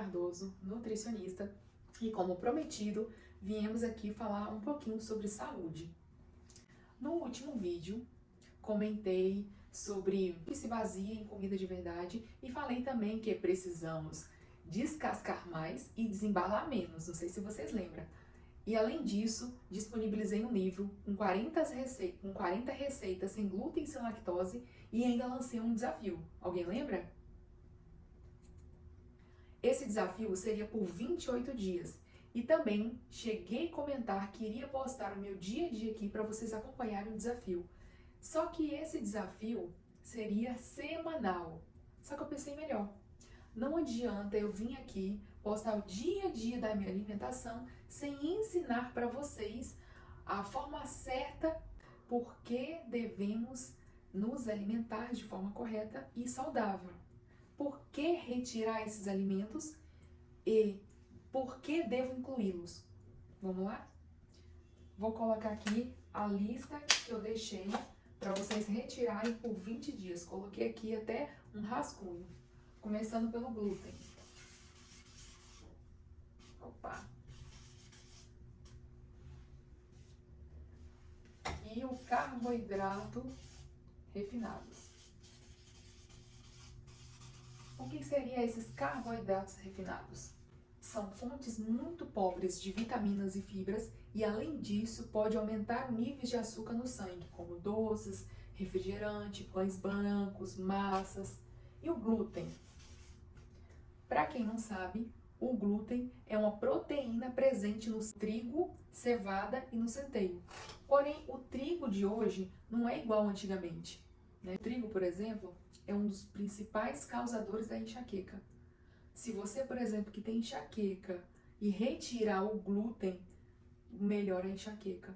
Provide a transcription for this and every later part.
Cardoso, nutricionista, e como prometido, viemos aqui falar um pouquinho sobre saúde. No último vídeo, comentei sobre o que se baseia em comida de verdade e falei também que precisamos descascar mais e desembalar menos, não sei se vocês lembram. E além disso, disponibilizei um livro com 40 receitas sem glúten e sem lactose e ainda lancei um desafio. Alguém lembra? Esse desafio seria por 28 dias. E também cheguei a comentar que iria postar o meu dia a dia aqui para vocês acompanharem o desafio. Só que esse desafio seria semanal. Só que eu pensei melhor. Não adianta eu vir aqui postar o dia a dia da minha alimentação sem ensinar para vocês a forma certa por que devemos nos alimentar de forma correta e saudável. Por que retirar esses alimentos e por que devo incluí-los? Vamos lá? Vou colocar aqui a lista que eu deixei para vocês retirarem por 20 dias. Coloquei aqui até um rascunho, começando pelo glúten. Opa! E o carboidrato refinados. O que seriam esses carboidratos refinados? São fontes muito pobres de vitaminas e fibras e, além disso, pode aumentar níveis de açúcar no sangue, como doces, refrigerante, pães brancos, massas. E o glúten? Para quem não sabe, o glúten é uma proteína presente no trigo, cevada e no centeio. Porém, o trigo de hoje não é igual antigamente, né? O trigo, por exemplo, é um dos principais causadores da enxaqueca. Se você, por exemplo, que tem enxaqueca e retirar o glúten, melhora a enxaqueca.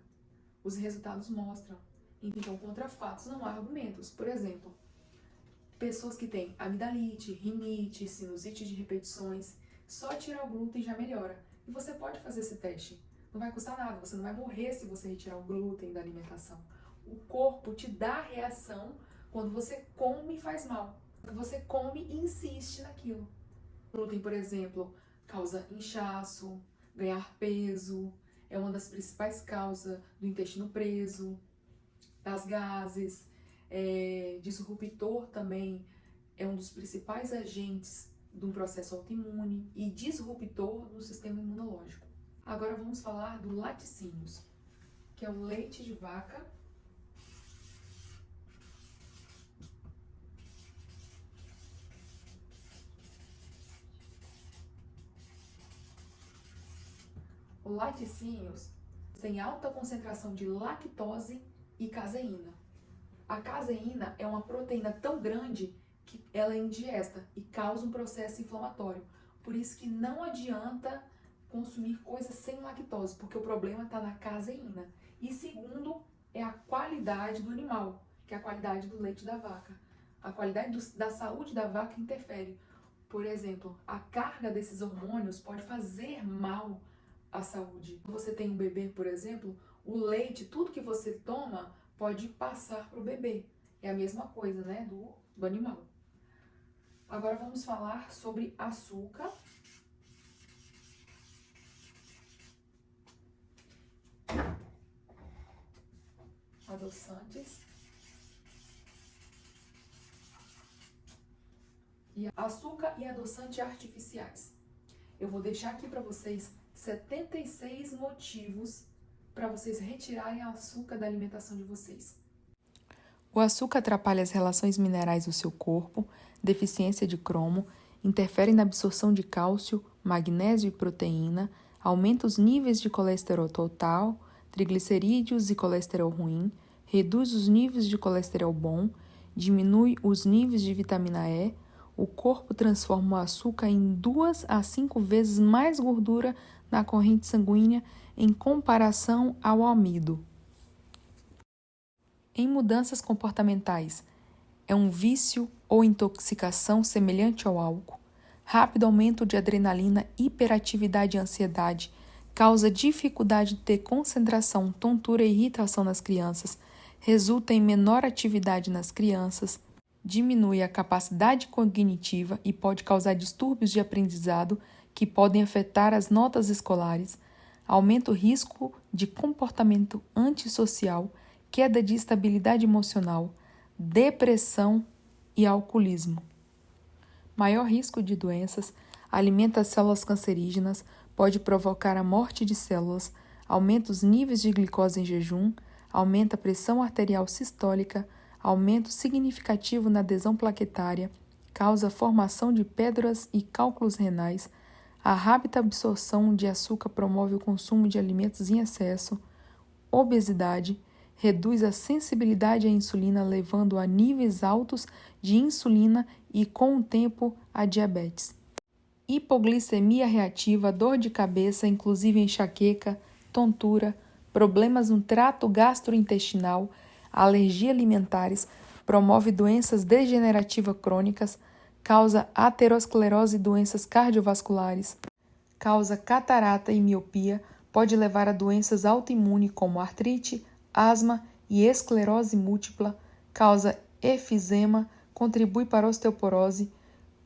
Os resultados mostram. Então, contra fatos não há argumentos. Por exemplo, pessoas que têm amidalite, rinite, sinusite de repetições, só tirar o glúten já melhora. E você pode fazer esse teste. Não vai custar nada, você não vai morrer se você retirar o glúten da alimentação. O corpo te dá reação quando você come e faz mal. Quando você come e insiste naquilo. O glúten, por exemplo, causa inchaço, ganhar peso, é uma das principais causas do intestino preso, das gases, disruptor também é um dos principais agentes de um processo autoimune e disruptor do sistema imunológico. Agora vamos falar do laticínios, que é o leite de vaca. O laticínios tem alta concentração de lactose e caseína. A caseína é uma proteína tão grande que ela é indigesta e causa um processo inflamatório. Por isso que não adianta consumir coisas sem lactose, porque o problema está na caseína. E segundo, é a qualidade do animal, que é a qualidade do leite da vaca. A qualidade da saúde da vaca interfere. Por exemplo, a carga desses hormônios pode fazer mal à saúde. Quando você tem um bebê, por exemplo, o leite, tudo que você toma, pode passar para o bebê. É a mesma coisa, né, do animal. Agora vamos falar sobre açúcar. Adoçantes. E açúcar e adoçante artificiais. Eu vou deixar aqui para vocês 76 motivos para vocês retirarem açúcar da alimentação de vocês. O açúcar atrapalha as relações minerais do seu corpo, deficiência de cromo, interfere na absorção de cálcio, magnésio e proteína, aumenta os níveis de colesterol total, triglicerídeos e colesterol ruim, reduz os níveis de colesterol bom, diminui os níveis de vitamina E, o corpo transforma o açúcar em 2 a 5 vezes mais gordura na corrente sanguínea em comparação ao amido. Em mudanças comportamentais, é um vício ou intoxicação semelhante ao álcool, rápido aumento de adrenalina, hiperatividade e ansiedade, causa dificuldade de ter concentração, tontura e irritação nas crianças, resulta em menor atividade nas crianças, diminui a capacidade cognitiva e pode causar distúrbios de aprendizado que podem afetar as notas escolares, aumenta o risco de comportamento antissocial, queda de estabilidade emocional, depressão e alcoolismo. Maior risco de doenças, alimenta as células cancerígenas, pode provocar a morte de células, aumenta os níveis de glicose em jejum, aumenta a pressão arterial sistólica, aumento significativo na adesão plaquetária, causa formação de pedras e cálculos renais, a rápida absorção de açúcar promove o consumo de alimentos em excesso, obesidade, reduz a sensibilidade à insulina, levando a níveis altos de insulina e, com o tempo, a diabetes. Hipoglicemia reativa, dor de cabeça, inclusive enxaqueca, tontura, problemas no trato gastrointestinal, alergia alimentares, promove doenças degenerativas crônicas, causa aterosclerose e doenças cardiovasculares, causa catarata e miopia, pode levar a doenças autoimunes como artrite, asma e esclerose múltipla, causa efizema, contribui para a osteoporose,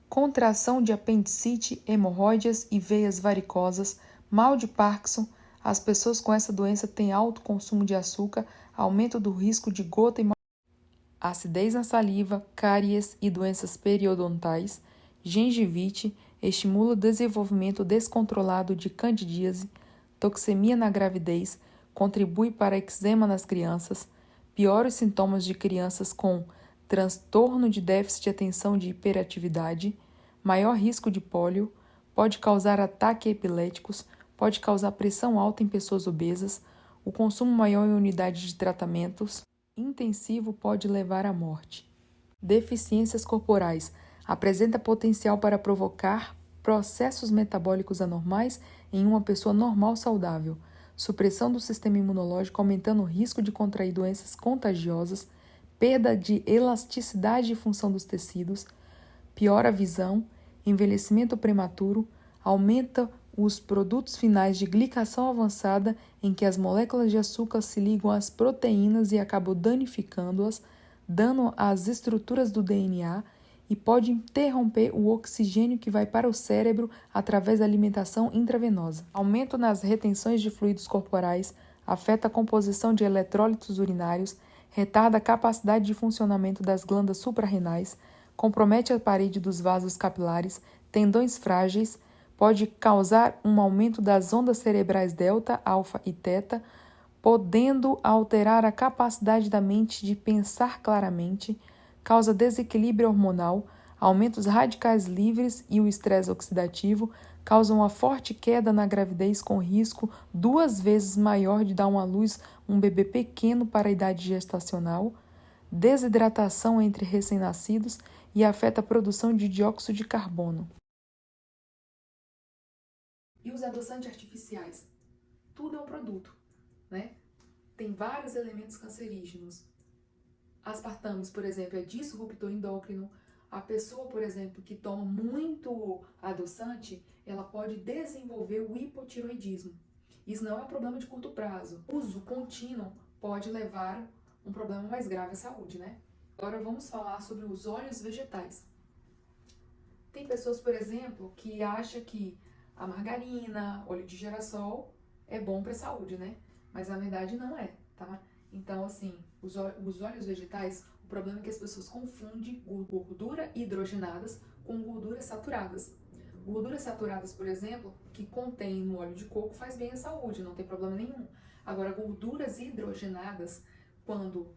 contração de apendicite, hemorroidas e veias varicosas, mal de Parkinson. As pessoas com essa doença têm alto consumo de açúcar, aumento do risco de gota e acidez na saliva, cáries e doenças periodontais, gengivite, estimula o desenvolvimento descontrolado de candidíase, toxemia na gravidez, contribui para eczema nas crianças, piora os sintomas de crianças com transtorno de déficit de atenção de hiperatividade, maior risco de pólio, pode causar ataques epiléticos, pode causar pressão alta em pessoas obesas, o consumo maior em unidades de tratamentos intensivo pode levar à morte. Deficiências corporais. Apresenta potencial para provocar processos metabólicos anormais em uma pessoa normal saudável. Supressão do sistema imunológico, aumentando o risco de contrair doenças contagiosas, perda de elasticidade e função dos tecidos, piora a visão, envelhecimento prematuro, aumenta os produtos finais de glicação avançada, em que as moléculas de açúcar se ligam às proteínas e acabam danificando-as, dando às estruturas do DNA e pode interromper o oxigênio que vai para o cérebro através da alimentação intravenosa. Aumento nas retenções de fluidos corporais, afeta a composição de eletrólitos urinários, retarda a capacidade de funcionamento das glândulas suprarrenais, compromete a parede dos vasos capilares, tendões frágeis, pode causar um aumento das ondas cerebrais delta, alfa e teta, podendo alterar a capacidade da mente de pensar claramente, causa desequilíbrio hormonal, aumentos radicais livres e o estresse oxidativo, causam uma forte queda na gravidez com risco 2 vezes maior de dar à luz um bebê pequeno para a idade gestacional, desidratação entre recém-nascidos e afeta a produção de dióxido de carbono. E os adoçantes artificiais? Tudo é um produto, né? Tem vários elementos cancerígenos. Aspartames, por exemplo, é disruptor endócrino. A pessoa, por exemplo, que toma muito adoçante, ela pode desenvolver o hipotiroidismo. Isso não é um problema de curto prazo. O uso contínuo pode levar a um problema mais grave à saúde, né? Agora vamos falar sobre os óleos vegetais. Tem pessoas, por exemplo, que acham que a margarina, óleo de girassol é bom para a saúde, né? Mas na verdade não é, tá? Então, assim, os óleos vegetais, o problema é que as pessoas confundem gordura hidrogenadas com gorduras saturadas. Gorduras saturadas, por exemplo, que contém no óleo de coco, faz bem à saúde, não tem problema nenhum. Agora, gorduras hidrogenadas, quando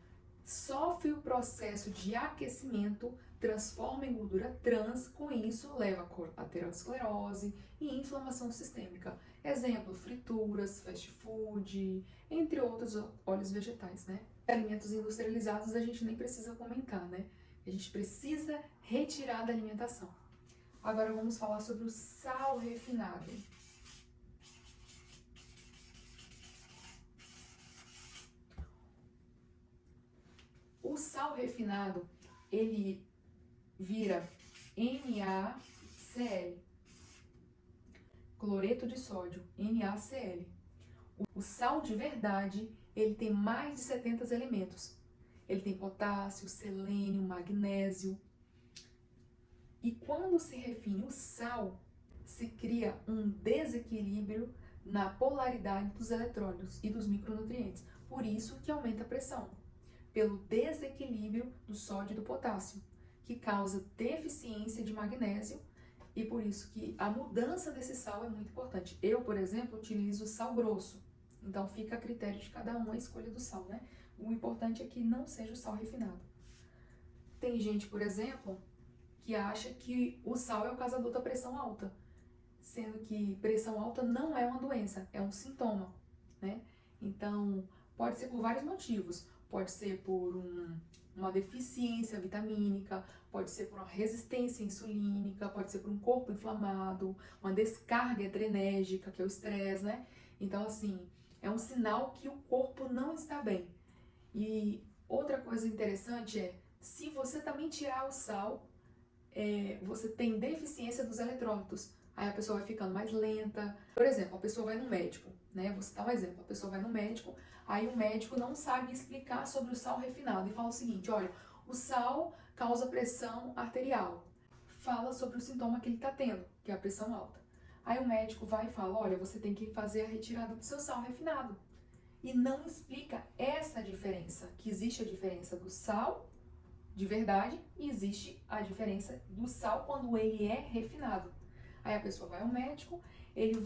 sofre o processo de aquecimento, transforma em gordura trans, com isso leva a aterosclerose e inflamação sistêmica. Exemplo, frituras, fast food, entre outros óleos vegetais, né? Alimentos industrializados a gente nem precisa comentar, né? A gente precisa retirar da alimentação. Agora vamos falar sobre o sal refinado. O sal refinado, ele vira NaCl, cloreto de sódio, NaCl. O sal de verdade, ele tem mais de 70 elementos. Ele tem potássio, selênio, magnésio. E quando se refine o sal, se cria um desequilíbrio na polaridade dos eletrólitos e dos micronutrientes. Por isso que aumenta a pressão, pelo desequilíbrio do sódio e do potássio, que causa deficiência de magnésio, e por isso que a mudança desse sal é muito importante. Eu, por exemplo, utilizo sal grosso, então fica a critério de cada um a escolha do sal, né? O importante é que não seja o sal refinado. Tem gente, por exemplo, que acha que o sal é o causador da pressão alta, sendo que pressão alta não é uma doença, é um sintoma, né? Então, pode ser por vários motivos. Pode ser por uma deficiência vitamínica, pode ser por uma resistência insulínica, pode ser por um corpo inflamado, uma descarga adrenérgica, que é o estresse, né? Então, assim, é um sinal que o corpo não está bem. E outra coisa interessante é, se você também tirar o sal, você tem deficiência dos eletrólitos. Aí a pessoa vai ficando mais lenta. Por exemplo, a pessoa vai no médico, né? Vou citar um exemplo. A pessoa vai no médico, aí o médico não sabe explicar sobre o sal refinado e fala o seguinte, olha, o sal causa pressão arterial. Fala sobre o sintoma que ele está tendo, que é a pressão alta. Aí o médico vai e fala, olha, você tem que fazer a retirada do seu sal refinado. E não explica essa diferença, que existe a diferença do sal de verdade e existe a diferença do sal quando ele é refinado. Aí a pessoa vai ao médico, ele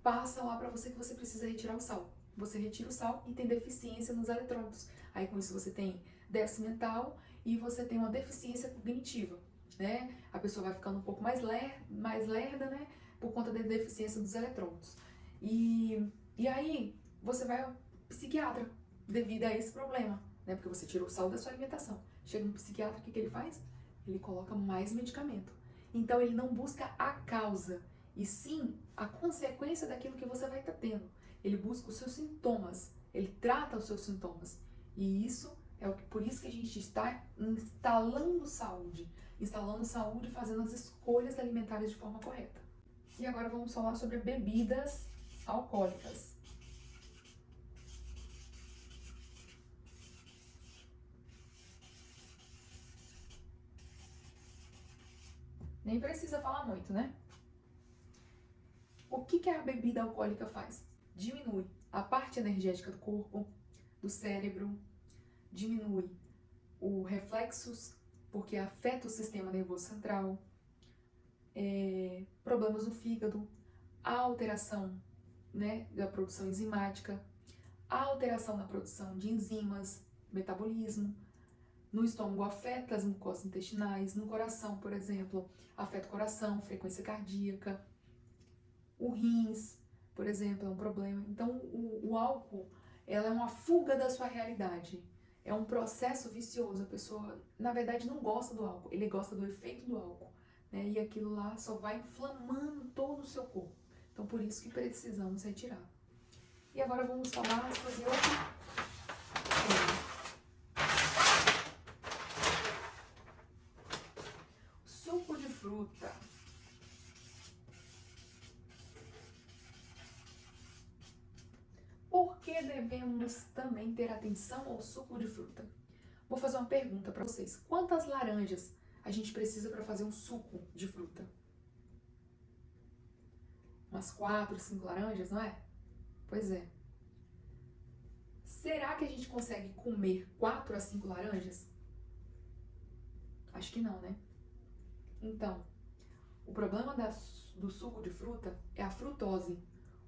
passa lá pra você que você precisa retirar o sal. Você retira o sal e tem deficiência nos eletrólitos. Aí com isso você tem déficit mental e você tem uma deficiência cognitiva, né? A pessoa vai ficando um pouco mais lerda, né? Por conta da deficiência dos eletrólitos. E aí você vai ao psiquiatra devido a esse problema, né? Porque você tirou o sal da sua alimentação. Chega no psiquiatra, o que ele faz? Ele coloca mais medicamento. Então ele não busca a causa, e sim a consequência daquilo que você vai estar tendo. Ele busca os seus sintomas, ele trata os seus sintomas. E isso é por isso que a gente está instalando saúde, fazendo as escolhas alimentares de forma correta. E agora vamos falar sobre bebidas alcoólicas. Nem precisa falar muito, né? O que a bebida alcoólica faz? Diminui a parte energética do corpo, do cérebro, diminui os reflexos, porque afeta o sistema nervoso central, problemas no fígado, a alteração, né, da produção enzimática, a alteração na produção de enzimas, metabolismo. No estômago afeta as mucosas intestinais, no coração, por exemplo, afeta o coração, frequência cardíaca, o rins, por exemplo, é um problema. Então, o álcool, ela é uma fuga da sua realidade, é um processo vicioso. A pessoa, na verdade, não gosta do álcool, ele gosta do efeito do álcool, né? E aquilo lá só vai inflamando todo o seu corpo. Então, por isso que precisamos retirar. E agora vamos falar sobre outro tema. Suco de fruta. Por que devemos também ter atenção ao suco de fruta? Vou fazer uma pergunta para vocês. Quantas laranjas a gente precisa para fazer um suco de fruta? Umas 4, 5 laranjas, não é? Pois é. Será que a gente consegue comer 4 a 5 laranjas? Acho que não, né? Então, o problema do suco de fruta é a frutose,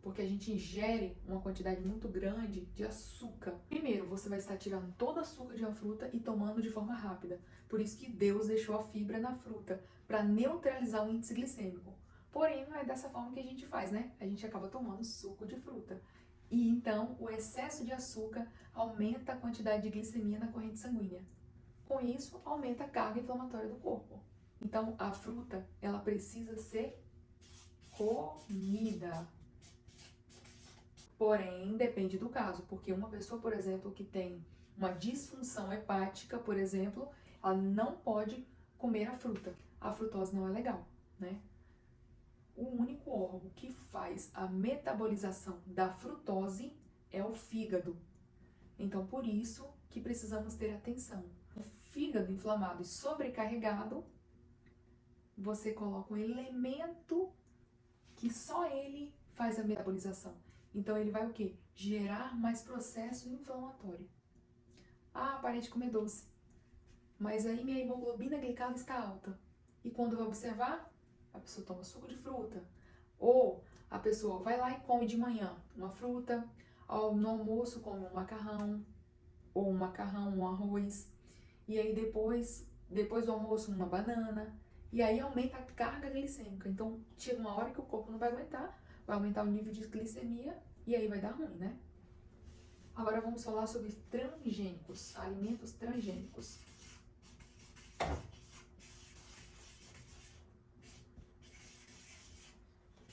porque a gente ingere uma quantidade muito grande de açúcar. Primeiro, você vai estar tirando todo o açúcar de uma fruta e tomando de forma rápida. Por isso que Deus deixou a fibra na fruta, para neutralizar o índice glicêmico. Porém, não é dessa forma que a gente faz, né? A gente acaba tomando suco de fruta. E então, o excesso de açúcar aumenta a quantidade de glicemia na corrente sanguínea. Com isso, aumenta a carga inflamatória do corpo. Então, a fruta, ela precisa ser comida. Porém, depende do caso, porque uma pessoa, por exemplo, que tem uma disfunção hepática, por exemplo, ela não pode comer a fruta. A frutose não é legal, né? O único órgão que faz a metabolização da frutose é o fígado. Então, por isso que precisamos ter atenção. O fígado inflamado e sobrecarregado, você coloca um elemento que só ele faz a metabolização. Então ele vai o quê? Gerar mais processo inflamatório. Ah, parei de comer doce. Mas aí minha hemoglobina glicada está alta. E quando vai observar, a pessoa toma suco de fruta. Ou a pessoa vai lá e come de manhã uma fruta, no almoço come um macarrão, um arroz. E aí depois do almoço uma banana. E aí aumenta a carga glicêmica. Então chega uma hora que o corpo não vai aguentar, vai aumentar o nível de glicemia e aí vai dar ruim, né? Agora vamos falar sobre transgênicos, alimentos transgênicos.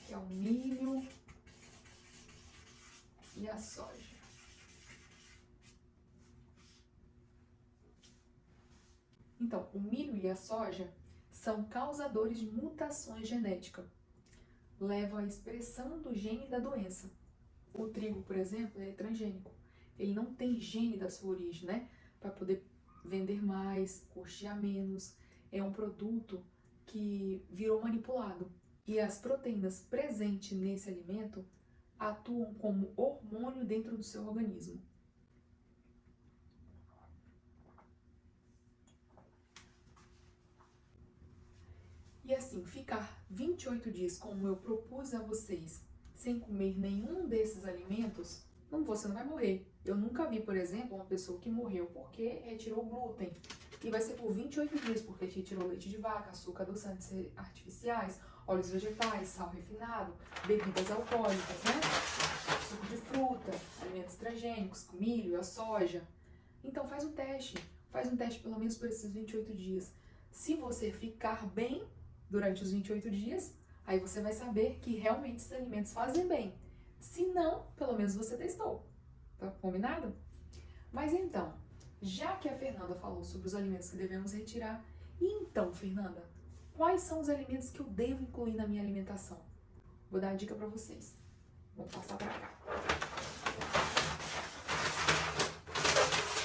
Que é o milho e a soja. Então, o milho e a soja são causadores de mutações genéticas. Levam à expressão do gene da doença. O trigo, por exemplo, é transgênico. Ele não tem gene da sua origem, né? Para poder vender mais, custear menos. É um produto que virou manipulado. E as proteínas presentes nesse alimento atuam como hormônio dentro do seu organismo. E assim, ficar 28 dias, como eu propus a vocês, sem comer nenhum desses alimentos, você não vai morrer. Eu nunca vi, por exemplo, uma pessoa que morreu porque retirou glúten. E vai ser por 28 dias, porque retirou leite de vaca, açúcar, adoçantes artificiais, óleos vegetais, sal refinado, bebidas alcoólicas, né? Suco de fruta, alimentos transgênicos, milho, a soja. Então faz um teste pelo menos por esses 28 dias. Se você ficar bem durante os 28 dias, aí você vai saber que realmente esses alimentos fazem bem. Se não, pelo menos você testou. Tá combinado? Mas então, já que a Fernanda falou sobre os alimentos que devemos retirar, então, Fernanda, quais são os alimentos que eu devo incluir na minha alimentação? Vou dar a dica para vocês. Vou passar para cá.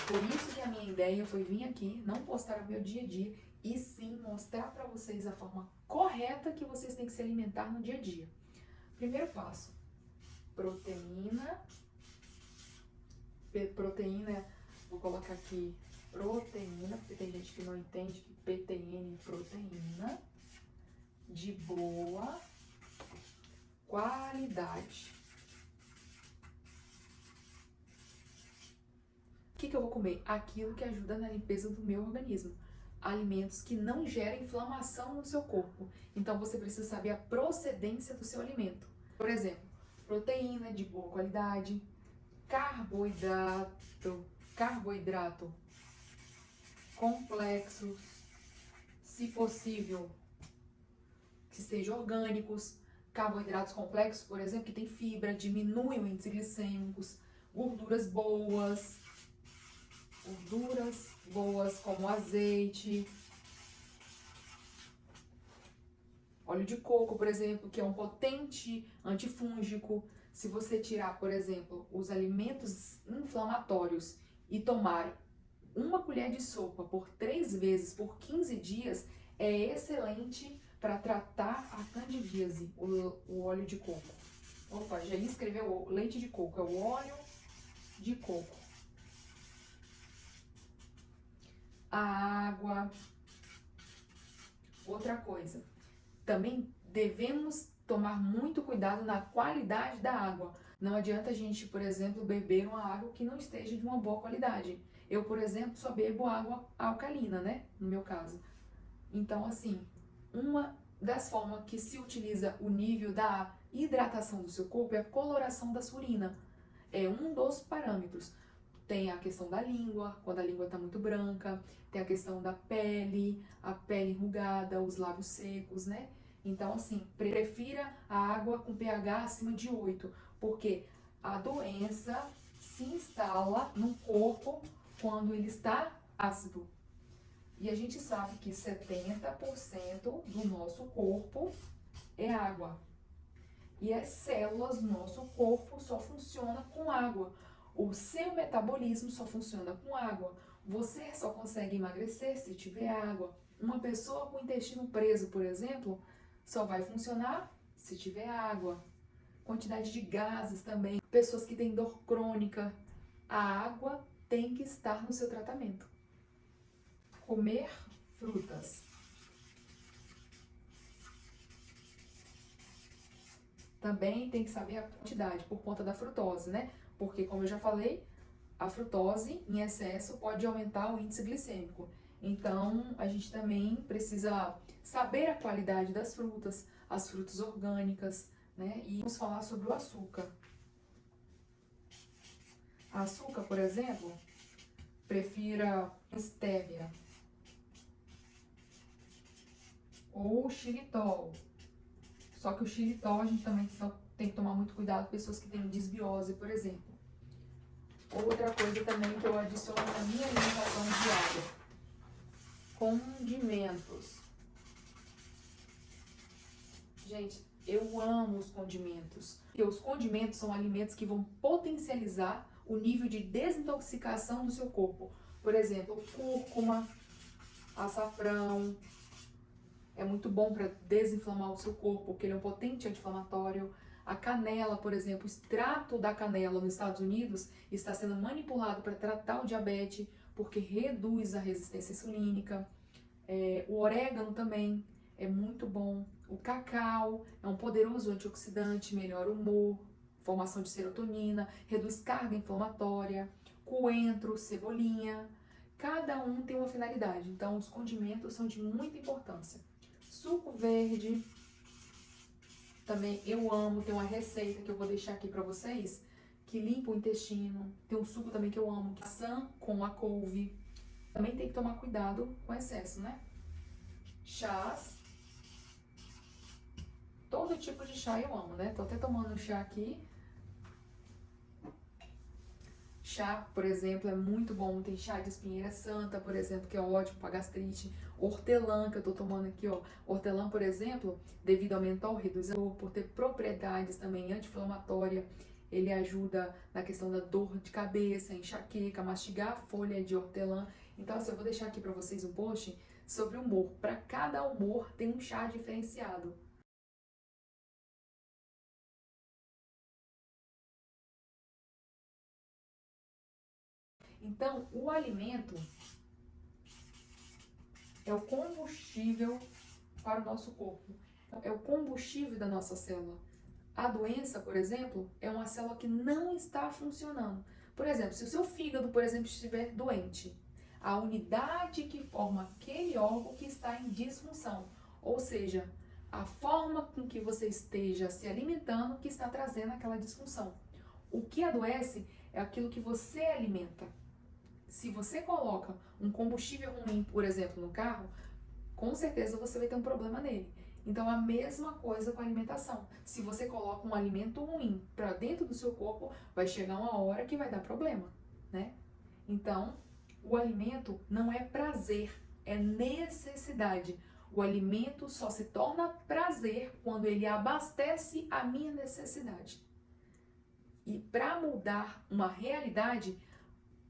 Por isso que a minha ideia foi vir aqui, não postar o meu dia a dia, e sim mostrar para vocês a forma correta que vocês têm que se alimentar no dia a dia. Primeiro passo, proteína, vou colocar aqui proteína, porque tem gente que não entende que PTN é proteína de boa qualidade. O que eu vou comer? Aquilo que ajuda na limpeza do meu organismo. Alimentos que não geram inflamação no seu corpo. Então você precisa saber a procedência do seu alimento. Por exemplo, proteína de boa qualidade, carboidrato complexos, se possível que sejam orgânicos. Carboidratos complexos, por exemplo, que tem fibra, diminui o índice glicêmicos, gorduras boas como azeite, óleo de coco, por exemplo, que é um potente antifúngico. Se você tirar, por exemplo, os alimentos inflamatórios e tomar uma colher de sopa por 3 vezes por 15 dias, é excelente para tratar a candidíase, o óleo de coco. Opa, já ia escrever o leite de coco, é o óleo de coco. A água. Outra coisa, também devemos tomar muito cuidado na qualidade da água. Não adianta a gente, por exemplo, beber uma água que não esteja de uma boa qualidade. Eu, por exemplo, só bebo água alcalina, né? No meu caso. Então, assim, uma das formas que se utiliza o nível da hidratação do seu corpo é a coloração da sua urina. É um dos parâmetros. Tem a questão da língua, quando a língua está muito branca, tem a questão da pele, a pele enrugada, os lábios secos, né? Então, assim, prefira a água com pH acima de 8, porque a doença se instala no corpo quando ele está ácido. E a gente sabe que 70% do nosso corpo é água. E as células do nosso corpo só funcionam com água. O seu metabolismo só funciona com água. Você só consegue emagrecer se tiver água. Uma pessoa com o intestino preso, por exemplo, só vai funcionar se tiver água. Quantidade de gases também. Pessoas que têm dor crônica. A água tem que estar no seu tratamento. Comer frutas. Também tem que saber a quantidade por conta da frutose, né? Porque, como eu já falei, a frutose em excesso pode aumentar o índice glicêmico. Então, a gente também precisa saber a qualidade das frutas, as frutas orgânicas, né? E vamos falar sobre o açúcar. Açúcar, por exemplo, prefira estévia ou xilitol. Só que o xilitol a gente também tem que tomar muito cuidado, pessoas que têm disbiose, por exemplo. Outra coisa também que eu adiciono na minha alimentação diária: condimentos. Gente, eu amo os condimentos. Porque os condimentos são alimentos que vão potencializar o nível de desintoxicação do seu corpo. Por exemplo, cúrcuma, açafrão. É muito bom para desinflamar o seu corpo, porque ele é um potente anti-inflamatório. A canela, por exemplo, o extrato da canela nos Estados Unidos está sendo manipulado para tratar o diabetes, porque reduz a resistência insulínica. O orégano também é muito bom. O cacau é um poderoso antioxidante, melhora o humor, formação de serotonina, reduz carga inflamatória. Coentro, cebolinha, cada um tem uma finalidade. Então, os condimentos são de muita importância. Suco verde, também eu amo, tem uma receita que eu vou deixar aqui pra vocês, que limpa o intestino. Tem um suco também que eu amo, maçã com a couve. Também tem que tomar cuidado com excesso, né? Chás. Todo tipo de chá eu amo, né? Tô até tomando um chá aqui. Chá, por exemplo, é muito bom. Tem chá de espinheira santa, por exemplo, que é ótimo para gastrite. Hortelã, que eu tô tomando aqui, ó. Hortelã, por exemplo, devido ao mentol, reduz a dor, por ter propriedades também anti-inflamatória. Ele ajuda na questão da dor de cabeça, enxaqueca, mastigar a folha de hortelã. Então, assim, eu vou deixar aqui para vocês um post sobre humor. Para cada humor tem um chá diferenciado. Então, o alimento é o combustível para o nosso corpo. É o combustível da nossa célula. A doença, por exemplo, é uma célula que não está funcionando. Por exemplo, se o seu fígado, por exemplo, estiver doente, a unidade que forma aquele órgão que está em disfunção, ou seja, a forma com que você esteja se alimentando que está trazendo aquela disfunção. O que adoece é aquilo que você alimenta. Se você coloca um combustível ruim, por exemplo, no carro, com certeza você vai ter um problema nele. Então, a mesma coisa com a alimentação. Se você coloca um alimento ruim para dentro do seu corpo, vai chegar uma hora que vai dar problema, né? Então, o alimento não é prazer, é necessidade. O alimento só se torna prazer quando ele abastece a minha necessidade. E para mudar uma realidade,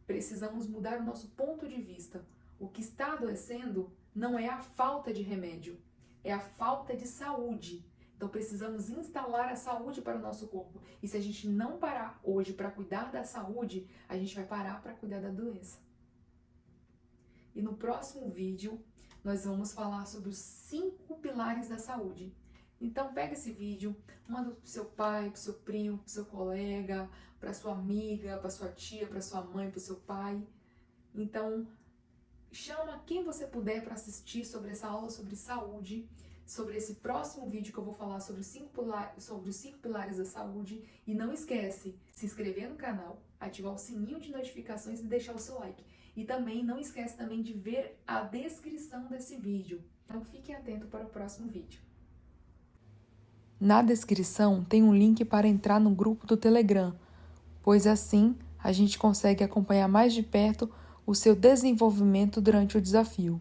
precisamos mudar o nosso ponto de vista. O que está adoecendo não é a falta de remédio, é a falta de saúde. Então precisamos instalar a saúde para o nosso corpo. E se a gente não parar hoje para cuidar da saúde, a gente vai parar para cuidar da doença. E no próximo vídeo, nós vamos falar sobre os 5 pilares da saúde. Então pega esse vídeo, manda pro seu pai, pro seu primo, pro seu colega, pra sua amiga, pra sua tia, pra sua mãe, pro seu pai. Então chama quem você puder para assistir sobre essa aula sobre saúde, sobre esse próximo vídeo que eu vou falar sobre os 5 pilares da saúde. E não esquece, se inscrever no canal, ativar o sininho de notificações e deixar o seu like. E também não esquece também de ver a descrição desse vídeo. Então fiquem atentos para o próximo vídeo. Na descrição tem um link para entrar no grupo do Telegram, pois assim a gente consegue acompanhar mais de perto o seu desenvolvimento durante o desafio.